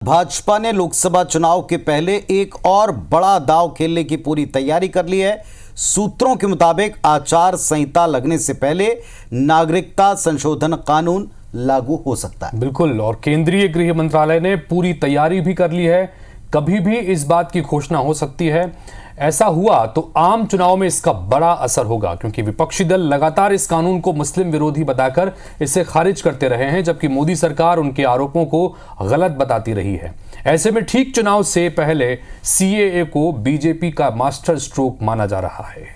भाजपा ने लोकसभा चुनाव के पहले एक और बड़ा दांव खेलने की पूरी तैयारी कर ली है। सूत्रों के मुताबिक आचार संहिता लगने से पहले नागरिकता संशोधन कानून लागू हो सकता है। बिल्कुल, और केंद्रीय गृह मंत्रालय ने पूरी तैयारी भी कर ली है। कभी भी इस बात की घोषणा हो सकती है। ऐसा हुआ तो आम चुनाव में इसका बड़ा असर होगा, क्योंकि विपक्षी दल लगातार इस कानून को मुस्लिम विरोधी बताकर इसे खारिज करते रहे हैं, जबकि मोदी सरकार उनके आरोपों को गलत बताती रही है। ऐसे में ठीक चुनाव से पहले सीएए को बीजेपी का मास्टर स्ट्रोक माना जा रहा है।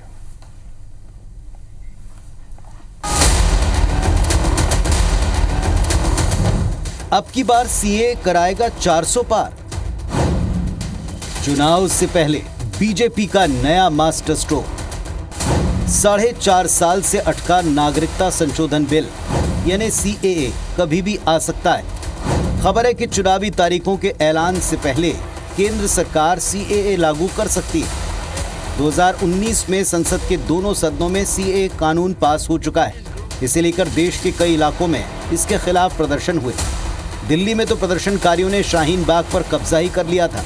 अब की बार सीएए कराएगा 400 पार। चुनाव से पहले बीजेपी का नया मास्टर स्ट्रोक। 4.5 साल से अटका नागरिकता संशोधन बिल यानी सीएए कभी भी आ सकता है। खबर है कि चुनावी तारीखों के ऐलान से पहले केंद्र सरकार सीएए लागू कर सकती है। 2019 में संसद के दोनों सदनों में सीएए कानून पास हो चुका है। इसे लेकर देश के कई इलाकों में इसके खिलाफ प्रदर्शन हुए। दिल्ली में तो प्रदर्शनकारियों ने शाहीन बाग पर कब्जा ही कर लिया था।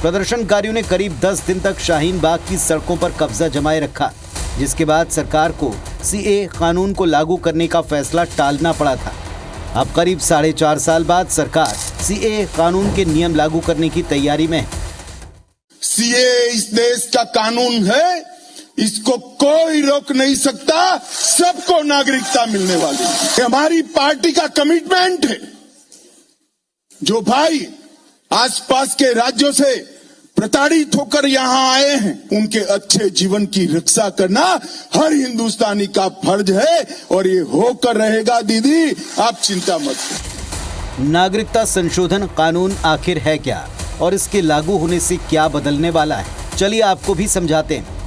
प्रदर्शनकारियों ने करीब 10 दिन तक शाहीन बाग की सड़कों पर कब्जा जमाए रखा, जिसके बाद सरकार को सीएए कानून को लागू करने का फैसला टालना पड़ा था। अब करीब 4.5 साल बाद सरकार सीएए कानून के नियम लागू करने की तैयारी में है। सीएए इस देश का कानून है, इसको कोई रोक नहीं सकता। सबको नागरिकता मिलने वाली है। हमारी पार्टी का कमिटमेंट है। जो भाई आसपास के राज्यों से प्रताड़ित होकर यहां आए हैं, उनके अच्छे जीवन की रक्षा करना हर हिंदुस्तानी का फर्ज है, और ये होकर रहेगा। दीदी, आप चिंता मत करो। नागरिकता संशोधन कानून आखिर है क्या और इसके लागू होने से क्या बदलने वाला है, चलिए आपको भी समझाते हैं।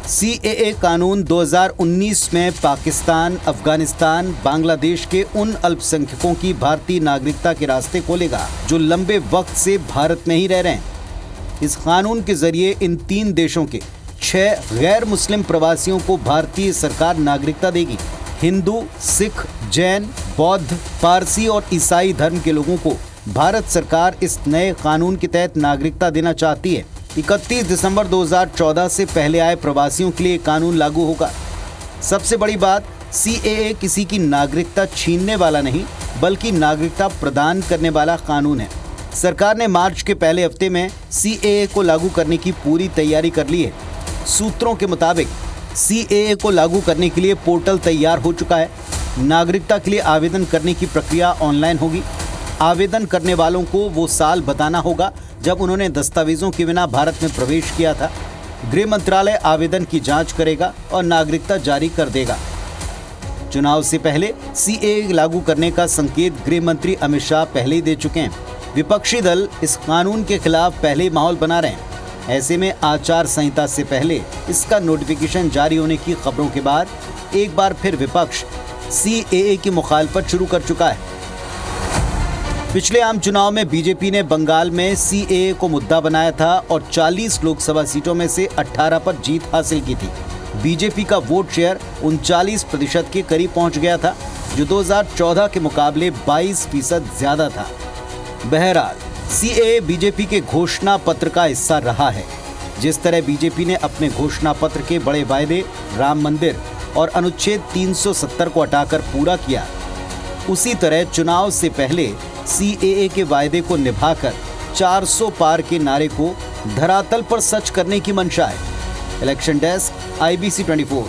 सीएए कानून 2019 में पाकिस्तान, अफगानिस्तान, बांग्लादेश के उन अल्पसंख्यकों की भारतीय नागरिकता के रास्ते खोलेगा जो लंबे वक्त से भारत में ही रह रहे हैं। इस कानून के जरिए इन 3 देशों के 6 गैर मुस्लिम प्रवासियों को भारतीय सरकार नागरिकता देगी। हिंदू, सिख, जैन, बौद्ध, पारसी और ईसाई धर्म के लोगों को भारत सरकार इस नए कानून के तहत नागरिकता देना चाहती है। 31 दिसंबर 2014 से पहले आए प्रवासियों के लिए कानून लागू होगा। सबसे बड़ी बात, सीएए किसी की नागरिकता छीनने वाला नहीं, बल्कि नागरिकता प्रदान करने वाला कानून है। सरकार ने मार्च के पहले हफ्ते में सीएए को लागू करने की पूरी तैयारी कर ली है। सूत्रों के मुताबिक सीएए को लागू करने के लिए पोर्टल तैयार हो चुका है। नागरिकता के लिए आवेदन करने की प्रक्रिया ऑनलाइन होगी। आवेदन करने वालों को वो साल बताना होगा जब उन्होंने दस्तावेजों के बिना भारत में प्रवेश किया था। गृह मंत्रालय आवेदन की जांच करेगा और नागरिकता जारी कर देगा। चुनाव से पहले सीएए लागू करने का संकेत गृह मंत्री अमित शाह पहले ही दे चुके हैं। विपक्षी दल इस कानून के खिलाफ पहले ही माहौल बना रहे हैं। ऐसे में आचार संहिता से पहले इसका नोटिफिकेशन जारी होने की खबरों के बाद एक बार फिर विपक्ष सीएए की मुखालफत शुरू कर चुका है। पिछले आम चुनाव में बीजेपी ने बंगाल में सीएए को मुद्दा बनाया था और 40 लोकसभा सीटों में से 18 पर जीत हासिल की थी। बीजेपी का वोट शेयर 39% के करीब पहुंच गया था, जो 2014 के मुकाबले 22% ज्यादा था। बहरहाल, सीएए बीजेपी के घोषणा पत्र का हिस्सा रहा है। जिस तरह बीजेपी ने अपने घोषणा पत्र के बड़े वायदे राम मंदिर और अनुच्छेद 370 को हटाकर पूरा किया, उसी तरह चुनाव से पहले सीएए के वायदे को निभाकर 400 पार के नारे को धरातल पर सच करने की मंशा है। Election desk, IBC 24।